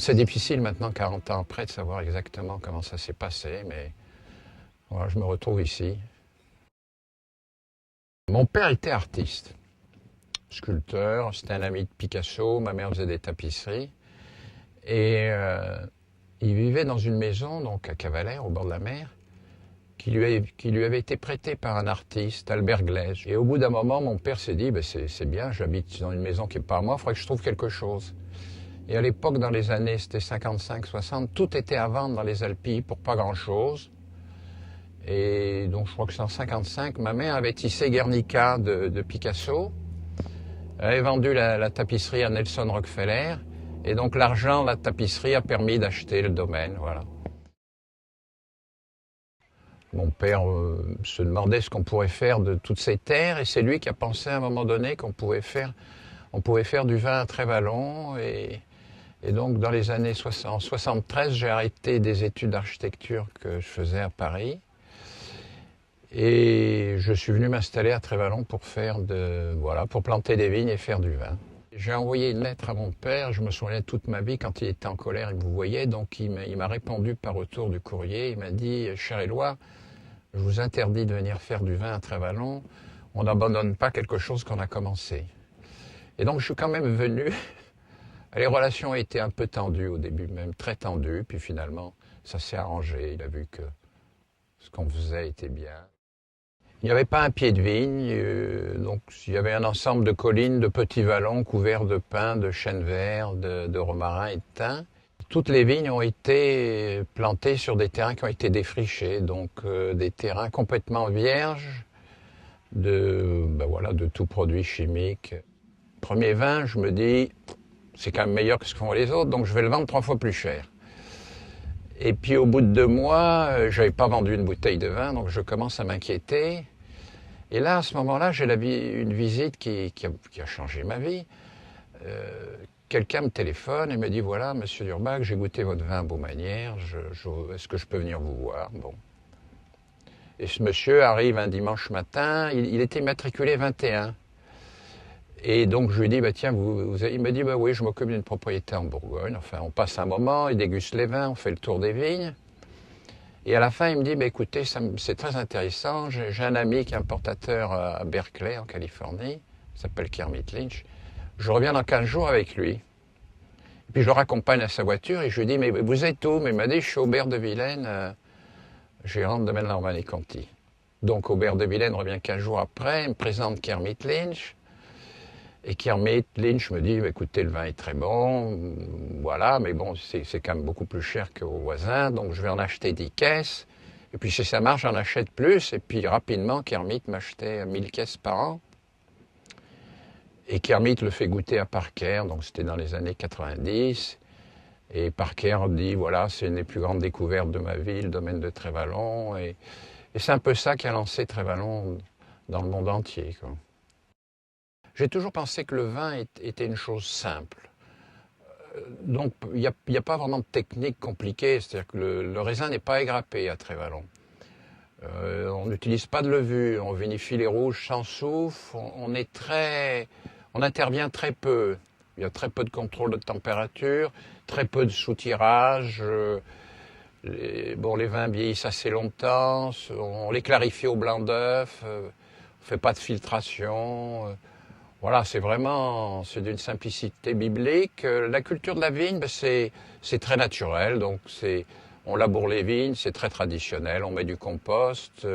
c'est difficile maintenant, 40 ans après, de savoir exactement comment ça s'est passé, mais voilà, je me retrouve ici. Mon père était artiste, sculpteur, c'était un ami de Picasso, ma mère faisait des tapisseries. Et il vivait dans une maison, donc à Cavalère, au bord de la mer, qui lui avait été prêtée par un artiste, Albert Glaise. Et au bout d'un moment, mon père s'est dit, c'est bien, j'habite dans une maison qui n'est pas à moi, il faudrait que je trouve quelque chose. Et à l'époque, dans les années, c'était 55-60, tout était à vendre dans les Alpilles pour pas grand-chose. Et donc je crois que c'est en 55, ma mère avait tissé Guernica de Picasso. Elle avait vendu la tapisserie à Nelson Rockefeller. Et donc l'argent de la tapisserie a permis d'acheter le domaine, voilà. Mon père se demandait ce qu'on pourrait faire de toutes ces terres, et c'est lui qui a pensé à un moment donné qu'on pouvait faire du vin à Trévalon. Et donc dans les années 73, j'ai arrêté des études d'architecture que je faisais à Paris. Et je suis venu m'installer à Trévalon pour pour planter des vignes et faire du vin. J'ai envoyé une lettre à mon père, je me souviens toute ma vie, quand il était en colère, il me voyait, donc il m'a répondu par retour du courrier, il m'a dit « Cher Éloi, je vous interdis de venir faire du vin à Trévalon, on n'abandonne pas quelque chose qu'on a commencé. » Et donc je suis quand même venu, les relations étaient un peu tendues au début, même très tendues, puis finalement ça s'est arrangé, il a vu que ce qu'on faisait était bien. Il n'y avait pas un pied de vigne, donc il y avait un ensemble de collines, de petits vallons couverts de pins, de chênes verts, de romarins et de thym. Toutes les vignes ont été plantées sur des terrains qui ont été défrichés, donc des terrains complètement vierges de tout produit chimique. Premier vin, je me dis, c'est quand même meilleur que ce que font les autres, donc je vais le vendre 3 fois plus cher. Et puis au bout de 2 mois, j'avais pas vendu une bouteille de vin, donc je commence à m'inquiéter. Et là, à ce moment-là, j'ai une visite qui a changé ma vie. Quelqu'un me téléphone et me dit, voilà, monsieur Durbach, j'ai goûté votre vin à Baumanière, est-ce que je peux venir vous voir? Bon. Et ce monsieur arrive un dimanche matin, il était immatriculé 21. Et donc je lui dis, tiens, il me dit, oui, je m'occupe d'une propriété en Bourgogne. Enfin, on passe un moment, il déguste les vins, on fait le tour des vignes. Et à la fin, il me dit, écoutez, c'est très intéressant, j'ai un ami qui est importateur à Berkeley, en Californie, il s'appelle Kermit Lynch. Je reviens dans 15 jours avec lui. Et puis je le raccompagne à sa voiture et je lui dis, mais vous êtes où? Mais il m'a dit, je suis Aubert de Vilaine, gérant de domaine Normandie-Conti. Donc Aubert de Vilaine revient 15 jours après, il me présente Kermit Lynch. Et Kermit Lynch me dit, écoutez, le vin est très bon, voilà, mais bon, c'est quand même beaucoup plus cher qu'au voisin, donc je vais en acheter 10 caisses. Et puis si ça marche, j'en achète plus. Et puis rapidement, Kermit m'achetait 1000 caisses par an. Et Kermit le fait goûter à Parker, donc c'était dans les années 90. Et Parker dit, voilà, c'est une des plus grandes découvertes de ma vie, le domaine de Trévalon. Et c'est un peu ça qui a lancé Trévalon dans le monde entier, quoi. J'ai toujours pensé que le vin était une chose simple. Donc il n'y a pas vraiment de technique compliquée, c'est-à-dire que le raisin n'est pas égrappé à Trévalon. On n'utilise pas de levure, on vinifie les rouges sans soufre, on intervient très peu. Il y a très peu de contrôle de température, très peu de soutirage. Les vins vieillissent assez longtemps, on les clarifie au blanc d'œuf, on ne fait pas de filtration. Voilà, c'est d'une simplicité biblique. La culture de la vigne, c'est très naturel. Donc on laboure les vignes, c'est très traditionnel. On met du compost,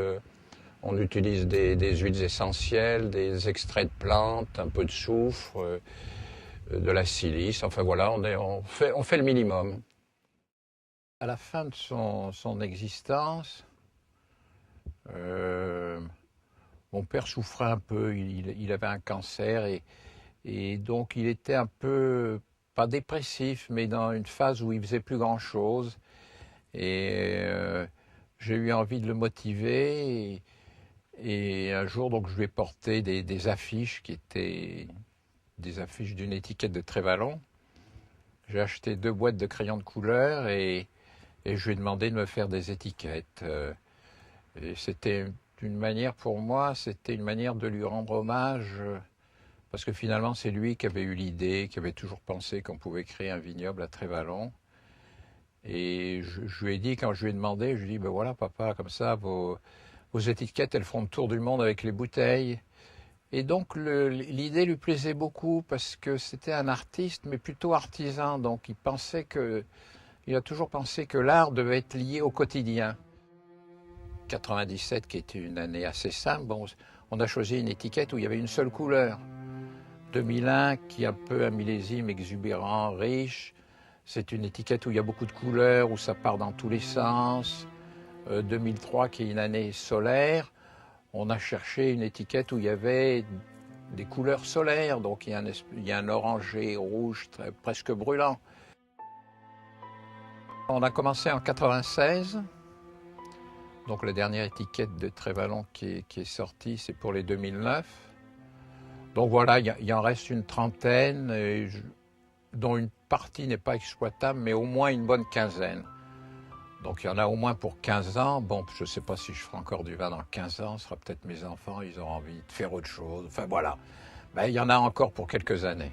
on utilise des huiles essentielles, des extraits de plantes, un peu de soufre, de la silice. Enfin voilà, on fait le minimum. À la fin de son existence, mon père souffrait un peu, il avait un cancer et donc il était un peu, pas dépressif, mais dans une phase où il faisait plus grand-chose. Et j'ai eu envie de le motiver et un jour donc je lui ai porté des affiches qui étaient des affiches d'une étiquette de Trévalon. J'ai acheté 2 boîtes de crayons de couleur et je lui ai demandé de me faire des étiquettes. Et c'était une manière pour moi, c'était une manière de lui rendre hommage, parce que finalement c'est lui qui avait eu l'idée, qui avait toujours pensé qu'on pouvait créer un vignoble à Trévalon. Et je lui ai dit, quand je lui ai demandé, je lui ai dit, ben voilà papa, comme ça, vos étiquettes, elles feront le tour du monde avec les bouteilles. Et donc l'idée lui plaisait beaucoup parce que c'était un artiste, mais plutôt artisan. Donc il a toujours pensé que l'art devait être lié au quotidien. 97, qui était une année assez simple, bon, on a choisi une étiquette où il y avait une seule couleur. 2001, qui est un peu un millésime exubérant, riche. C'est une étiquette où il y a beaucoup de couleurs, où ça part dans tous les sens. 2003, qui est une année solaire. On a cherché une étiquette où il y avait des couleurs solaires, donc il y a un orangé rouge presque brûlant. On a commencé en 96, donc la dernière étiquette de Trévalon qui est sortie, c'est pour les 2009. Donc voilà, il en reste une trentaine, dont une partie n'est pas exploitable, mais au moins une bonne quinzaine. Donc il y en a au moins pour 15 ans. Bon, je ne sais pas si je ferai encore du vin dans 15 ans, ce sera peut-être mes enfants, ils auront envie de faire autre chose. Enfin voilà, ben, il y en a encore pour quelques années.